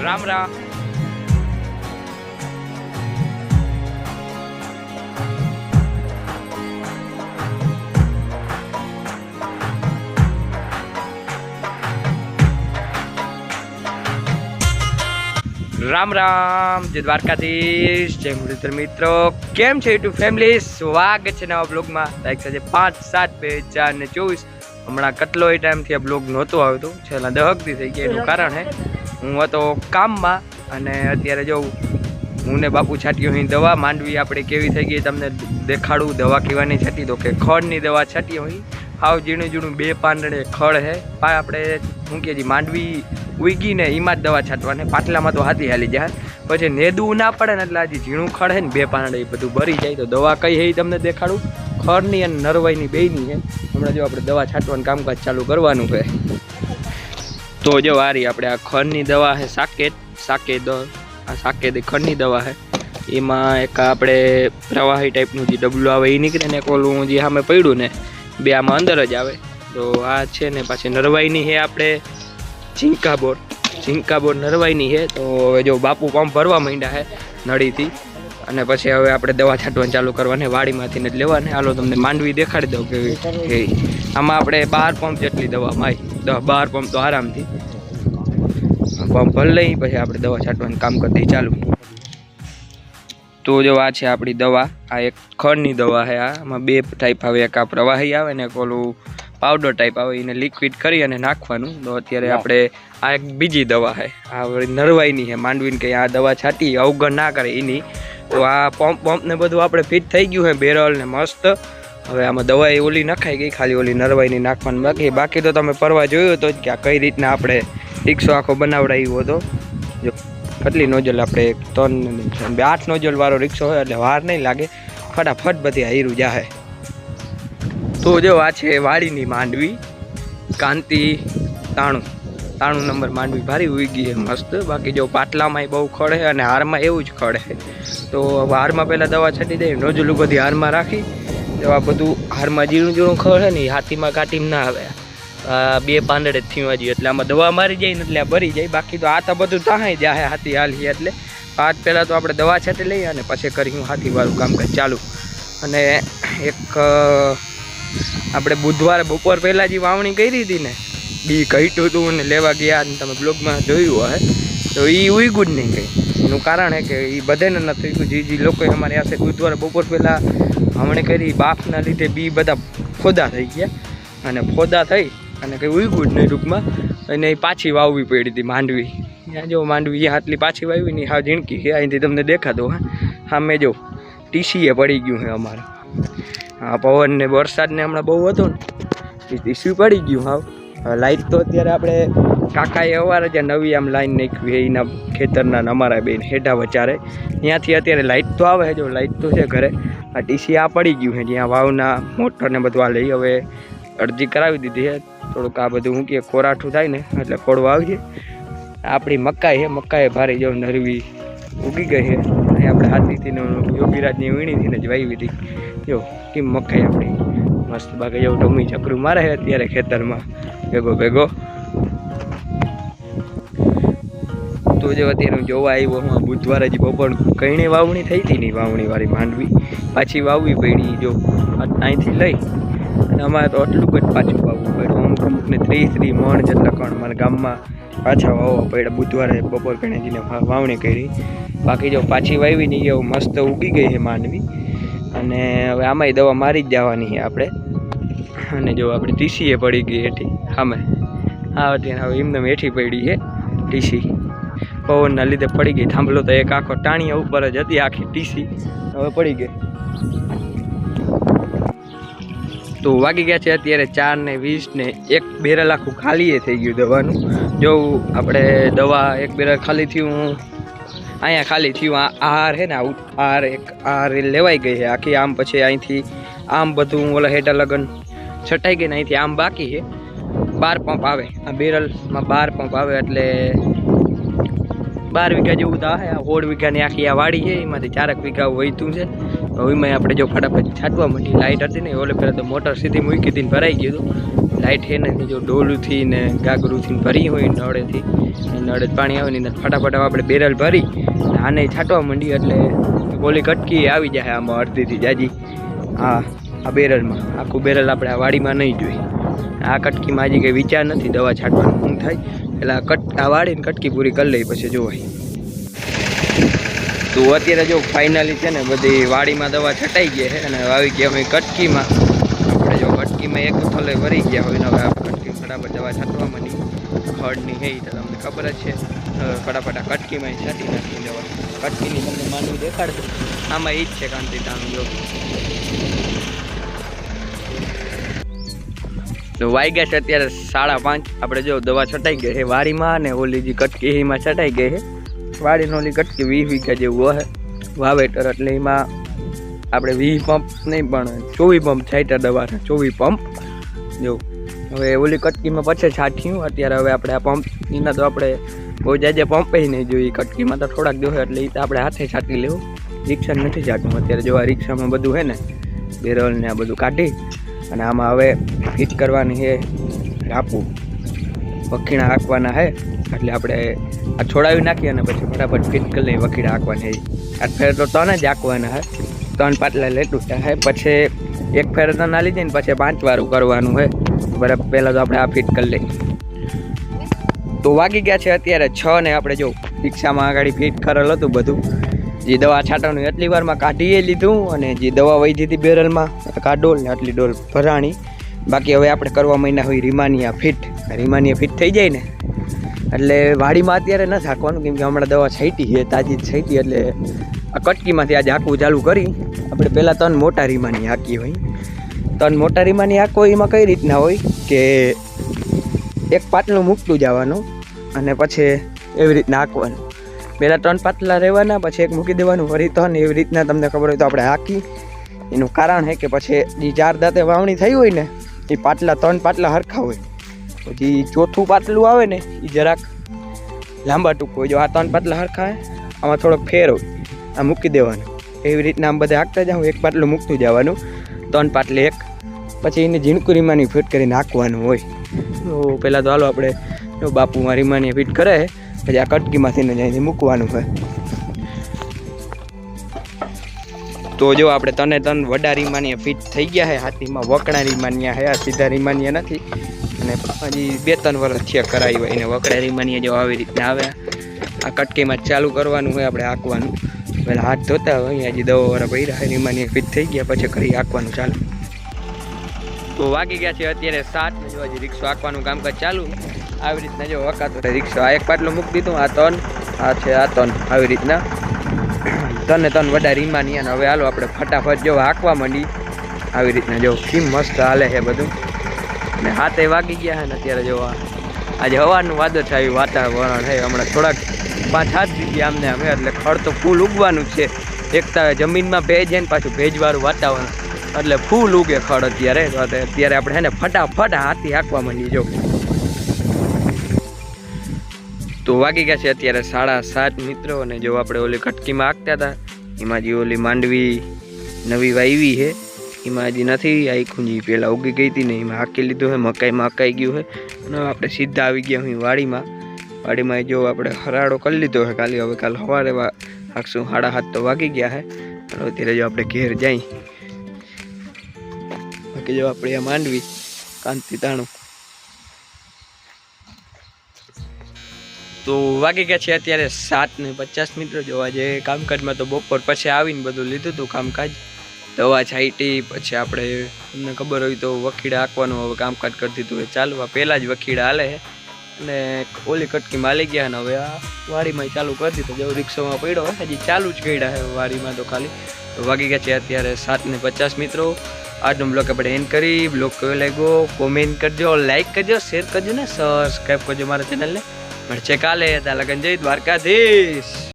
રામ રામ. રામ રામ, જય દ્વારકાધીશ, જય મુરલીધર મિત્રો. કેમ છે યુટ્યુબ ફેમિલી? સ્વાગત છે નવા બ્લોગમાં. તારીખ છે 5/7/2024. હમણાં કેટલો ટાઈમથી આ બ્લોગ નહોતો આવતો, છેલ્લા 10 દી થઈ ગયા. એનું કારણ છે હું હતો કામમાં અને અત્યારે જો હું ને બાપુ છાંટ્યો અહીં દવા. માંડવી આપણે કેવી થઈ ગઈ તમને દેખાડું. દવા કેવાની છાંટી તો કે ખડની દવા છાંટી અહીં. હાવ ઝીણું ઝીણું 2 પાંદડે ખડ છે. આપણે શું કહે છે માંડવી ઉગી ને એમાં જ દવા છાંટવાની. પાટલામાં તો હાથી હાલી જાય, પછી નેદવું ના પડે ને એટલે હજી ઝીણું ખડ છે ને 2 પાંદડે એ બધું ભરી જાય. તો દવા કઈ છે એ તમને દેખાડું. ખડની અને નરવાઈની બેયની છે. હમણાં જો આપણે દવા છાંટવાનું કામકાજ ચાલુ કરવાનું છે. તો જો આ રહી આપણે આ ખડની દવા છે. સાકેત આ સાકેત ખડની દવા છે. એમાં એક આપણે પ્રવાહી ટાઈપનું જે ડબલું આવે એ નીકળે ને, એક ઓલું જે સામે પડ્યું ને, 2 આમાં અંદર જ આવે. તો આ છે ને પાછી નરવાઈની છે આપણે ઝીંકા બોર નરવાઈની છે. તો હવે જો બાપુ પંપ ભરવા માંડ્યા છે નળીથી, અને પછી હવે આપણે દવા છાંટવાનું ચાલુ કરવાની. વાડીમાંથી જ લેવાની. હાલો તમને માંડવી દેખાડી દઉં કે આમાં આપણે 12 પંપ જેટલી દવામાં આવી. 10-12 પંપ તો આરામથી પંપ ભરી લઈ, પછી આપણે દવા છાંટવાનું કામ કરતી ચાલુ. તો જો આ છે આપણી દવા. આ એક ખડની દવા છે. આમાં 2 ટાઈપ આવે, એક આ પ્રવાહી આવે ને એક ઓલું પાવડર ટાઈપ આવે. એને લિક્વિડ કરી અને નાખવાનું. તો અત્યારે આપણે આ એક બીજી દવા છે, આ નરવાઈની છે. માંડવીને કંઈ આ દવા છાંટી અવગણ ના કરે એની. તો આ પંપ ને બધું આપણે ફિટ થઈ ગયું છે, બેરલ ને મસ્ત. હવે આમાં દવા એ ઓલી નખાઈ ગઈ, ખાલી ઓલી નરવાઈની નાખવાનું બાકી તો તમે પરવા જોયું હતો કે આ કઈ રીતના આપણે રિક્ષો આખો બનાવડાવ્યો હતો. જો કેટલી નોજલ આપણે 8 નોજલ વાળો રિક્ષો હોય એટલે વાર નહીં લાગે, ફટાફટ બધી હાયરું જાહે. તો જો આ છે વાડીની માંડવી, કાંતિ 93 નંબર માંડવી ભારી ઉગી છે મસ્ત. બાકી જો પાટલામાં બહુ ખડ છે અને હારમાં એવું જ ખડ છે. તો હારમાં પહેલાં દવા છાંટી દઈએ, નોજલું બધી હારમાં રાખી. તો આ બધું હારમાં ઝીણું ઝીણું ખડ છે ને હાથીમાં કાઢીમાં ના આવે. 2 પાંદડે જ થયું હજી, એટલે આમાં દવા મારી જાય ને એટલે આ ભરી જાય. બાકી તો આ તો બધું તાહાઈ જાય હાથી હાલી. એટલે આજ પહેલાં તો આપણે દવા છાંટી લઈએ અને પછી કરી હાથીવાળું કામકાજ ચાલુ. અને એક આપણે બુધવારે બપોર પહેલાં જે વાવણી કરી હતી ને, બી ઘટ્યું હતું ને લેવા ગયા ને, તમે બ્લોગમાં જોયું હશે. તો એ ઉગ્યું જ નહીં કંઈ. એનું કારણ છે કે એ બધાને નથી ઉગ્યું. જે લોકોએ અમારી પાસે બુધવારે બપોર પહેલાં વાવણી કરી, બાફના લીધે બી બધા ફોદા થઈ ગયા. અને ફોદા થઈ અને કંઈ ઉગ્યું જ નહીં ટૂંકમાં. અને એ પાછી વાવવી પડી હતી માંડવી. ત્યાં જો માંડવી આટલી પાછી વાવી નહીં, હા ઝીણકી છે. અહીંથી તમને દેખાતો હા મેં જો ટીસીએ પડી ગયું છે અમારે. હા પવન ને વરસાદ ને હમણાં બહુ હતો ને, ટીસી પડી ગયું. હા લાઇટ તો અત્યારે આપણે કાકાએ અવારે જે નવી આમ લાઈન નાખવી એના ખેતરના અમારા બેન હેઠા વચારે, ત્યાંથી અત્યારે લાઇટ તો આવે છે. જો લાઇટ તો છે ઘરે. આ ટીસી આ પડી ગયું છે જ્યાં વાવના મોટર ને બધું આ લઈ. હવે અરજી કરાવી દીધી છે. થોડુંક આ બધું શું કે કોરાઠું થાય ને એટલે ખોડવા આવજે. આપણી મકાઈ છે, મકાઈ ભારી જો નરવી ઉગી ગઈ છે. અહીં આપણે હાથીથી યોગીરાજની વીણીથી જ વાવી હતી. જો કેમ મકાઈ આપણી મસ્ત. બાકી જો ટમી ચકરું મારે છે અત્યારે ખેતરમાં ભેગો. તો જો અત્યારે હું જોવા આવ્યો હું બુધવારે જ બપોર કઈને વાવણી થઈ હતી નહીં, વાવણીવાળી માંડવી પાછી વાવવી પડી. જો અહીંથી લઈ અને અમારે તો એટલું જ પાછું વાવવું પડ્યું. અમુકને 30 મણ જેટલા કણ મારા ગામમાં પાછા વાવવા પડ્યા. બુધવારે બપોર કણેજીને વાવણી કરી. બાકી જો પાછી વાવી નહીં, એવું મસ્ત ઉગી ગઈ છે માંડવી. અને હવે આમાંય દવા મારી જ જવાની છે આપણે. અને જો આપણી ટીસીએ પડી ગઈ હેઠી સામે. હા અત્યારે હવે એમને હેઠી પડી છે ટીસી, પવનના લીધે પડી ગઈ. થાંભલો તો એક આખો ટાણીયા ઉપર જ હતી આખી ટીસી, હવે પડી ગઈ. તો વાગી ગયા છે અત્યારે 4:20 ને એક બેરલ આખું ખાલી થઈ ગયું દવાનું. જો આપણે દવા એક બેરલ ખાલી થયું, અહીંયા ખાલી થયું. આહાર છે ને આહાર લેવાઈ ગઈ છે આખી. આમ પછી અહીંથી આમ બધું ઓલા હેઠા લગન છટાઈ ગઈ ને અહીંથી આમ બાકી છે. 12 પંપ આવે આ બેરલમાં, 12 પંપ આવે એટલે 12 વીઘા જેવું થાય. આ 16 વીઘાની આખી આ વાડી છે, એમાંથી 4 વીઘા વહીતું છે. તો એમાં આપણે જો ફટાફટ છાંટવા માંડી. લાઇટ હતી ને ઓલે પહેલાં તો મોટર સીધી મૂકી હતી ને ભરાઈ ગયું હતું. લાઇટ છે ને જો ડોલુંથી ને ગાગરુંથી ભરી હોય નળેથી નળે પાણી આવે ને ફટાફટ આપણે બેરલ ભરી આને છાંટવા માંડીએ એટલે ઓલી કટકી આવી જાય આમાં અડધીથી જાજી આ બેરલમાં આખું બેરલ આપણે આ વાડીમાં નહીં જોઈએ આ કટકીમાં હજી કંઈ વિચાર નથી દવા છાંટવાનું શું થાય એટલે આ વાડીને કટકી પૂરી કરી લઈ પછી જોવાય. તો અત્યારે જો ફાઇનલી છે ને બધી વાડીમાં દવા છટાઈ ગઈ છે અને આવી ગયા અમે કટકીમાં આપણે જો કટકીમાં એક ફલે ભરી ગયા હોય ને હવે આપણે કટકી ફટાફટ દવા છાંટવા માંડી ખડની હે તો તમને ખબર જ છે ફટાફટ આ કટકીમાં છાંટી નાખી દવા કટકીની તમને માંડવી દેખાડશે આમાં એ જ છે કાંતિતાનું જો તો વાગ્યા છે અત્યારે 5:30 આપણે જો દવા છટાઈ ગઈ છે વાડીમાં અને ઓલી જે કટકી એમાં છટાઈ ગઈ છે વાડીનો ઓલી કટકી 20 વીઘા જેવું હે વાવેતર એટલે એમાં આપણે 20 પંપ નહીં પણ 24 પંપ છાંટ્યા દવાના 24 પંપ જો હવે ઓલી કટકીમાં પછી છાંટ્યું અત્યારે હવે આપણે આ પંપ એના તો આપણે બહુ જાજે પંપે નહીં જોઈએ કટકીમાં તો થોડાક જોવે એટલે એ તો આપણે હાથે છાંટી લેવું રિક્ષા નથી છાંટવું અત્યારે જો આ રિક્ષામાં બધું છે ને બેરલ ને આ બધું કાઢી અને આમાં હવે ફિટ કરવાની છે રાપું વખીણા હાંકવાના છે એટલે આપણે આ છોડાવી નાખીએ અને પછી ફટાફટ ફિટ કરી લઈએ વખીણા હાંકવાની આ ફેર તો તને જ હાંકવાના છે 3 પાટલા લેટું છે પછી એક ફેર તો ના લીધી ને પછી 5 વારું કરવાનું છે બરાબર પહેલાં તો આપણે આ ફિટ કરી લઈએ. તો વાગી ગયા છે અત્યારે 6 ને આપણે જો રિક્ષામાં આગળ ફિટ કરેલ હતું બધું જે દવા છાંટવાનું એટલી વારમાં કાઢીએ લીધું અને જે દવા વહી હતી બેરલમાં કાઢોલ ને આટલી ડોલ ભરાણી બાકી હવે આપણે કરવા માંડ્યા હોય રીમાનિયા ફિટ થઈ જાય ને એટલે વાડીમાં અત્યારે ન થાકવાનું કેમ કે હમણાં દવા છાંટી છે તાજી જ છાંટી એટલે આ કટકીમાંથી આજે હાંકવું ચાલુ કરી આપણે પહેલાં 3 મોટા રીમાની હાંકી હોય 3 મોટા રીમાની હાંકો એમાં કઈ રીતના હોય કે એક પાટલું મૂકતું જવાનું અને પછી એવી રીતના હાંકવાનું પહેલાં 3 પાટલા રહેવાના પછી એક મૂકી દેવાનું ફરી 3 એવી રીતના તમને ખબર હોય તો આપણે હાંકી એનું કારણ છે કે પછી જે 4 દાંતે વાવણી થઈ હોય ને એ પાટલા 3 પાટલા હરખા હોય પછી ચોથું પાટલું આવે ને એ જરાક લાંબા ટૂંક હોય જો આ 3 પાટલા હરખા આમાં થોડોક ફેર હોય આ મૂકી દેવાનું એવી રીતના આમ બધા હાંકતા જાઉં એક પાટલું મૂકતું જવાનું 3 પાટલે એક પછી એને ઝીણકુરીમાંની ફિટ કરીને હાંકવાનું હોય. તો પહેલાં તો હાલો આપણે જો બાપુમાં રીમાની ફિટ કરે પછી આ કટકીમાંથી ને જઈને મૂકવાનું હોય. તો જો આપણે 3 વડા રીમાનિયા ફિટ થઈ ગયા છે હાથીમાં વકડા રીમાનિયા છે આ સીધા રીમાનિયા નથી અને હજી 2-3 વર્ષ થયા કરાવી હોય એને વકડા રીમાનિયા જો આવી રીતના આવે આ કટકીમાં ચાલુ કરવાનું હોય આપણે હાંકવાનું પહેલાં હાથ ધોતા હોય હજી દવાવાળા ભર્યા રીમાનિયા ફિટ થઈ ગયા પછી કરી હાંકવાનું ચાલુ. તો વાગી ગયા છે અત્યારે 7 જો હજી રિક્ષો હાંકવાનું કામકાજ ચાલુ આવી રીતના જો વકાતો રિક્ષો આ એક પાટલો મૂકી દીધું આ 3 આ છે આ 3 આવી રીતના 3 વડા રીમાનિયા હવે હાલો આપણે ફટાફટ જો હાંકવા માંડી આવી રીતના જો કેમ મસ્ત હાલે છે બધું ને હાથે વાગી ગયા છે ને અત્યારે જો આજે હવાનું વાદળ છાયું વાતાવરણ છે હમણાં થોડાક 5-7 દીધી આમને અમે એટલે ખડ તો ફૂલ ઉગવાનું જ છે એકતા જમીનમાં ભેજ છે ને પાછું ભેજવાળું વાતાવરણ એટલે ફૂલ ઉગે ખડ અત્યારે આપણે છે ને ફટાફટ હાથી હાંકવા માંડી જો. તો વાગી ગયા છે અત્યારે 7:30 મિત્રો અને જો આપણે ઓલી કટકીમાં હાંકતા હતા એમાં જે ઓલી માંડવી નવી વાવી છે એમાં હજી નથી આખું જે પહેલાં ઉગી ગઈ હતી ને એમાં હાંકી લીધું છે મકાઈમાં હાંકાઈ ગયું છે અને આપણે સીધા આવી ગયા હોય વાડીમાં જો આપણે હરાડો કરી લીધો છે કાલે હવે કાલે સવારે હાંકશું 7:30 તો વાગી ગયા છે અત્યારે જો આપણે ઘેર જઈ બાકી જો આપણે આ માંડવી કાંતિતાણું. તો વાગી ગયા છે અત્યારે 7:50 મિત્રો જો આજે કામકાજમાં તો બપોર પછી આવીને બધું લીધું હતું કામકાજ દવા છાંટી પછી આપણે તમને ખબર હોય તો વખીડા હાંકવાનું હવે કામકાજ કરતી હતું ચાલવા પહેલાં જ વખીડા હાલે અને ઓલી કટકીમાં હાલી ગયા ને હવે આ વાડીમાં ચાલુ કરી દીધું જેવું રિક્ષામાં પડ્યો હજી ચાલુ જ કર્યા છે વાડીમાં તો ખાલી. તો વાગી ગયા છે અત્યારે 7:50 મિત્રો આજનો બ્લોગ આપણે એન્ડ કરી બ્લોગ કયો લાગ્યો કોમેન્ટ કરજો લાઈક કરજો શેર કરજો ને સબસ્ક્રાઈબ કરજો મારા ચેનલને મળશે કાલે ત્યાં લગન જય દ્વારકાધીશ.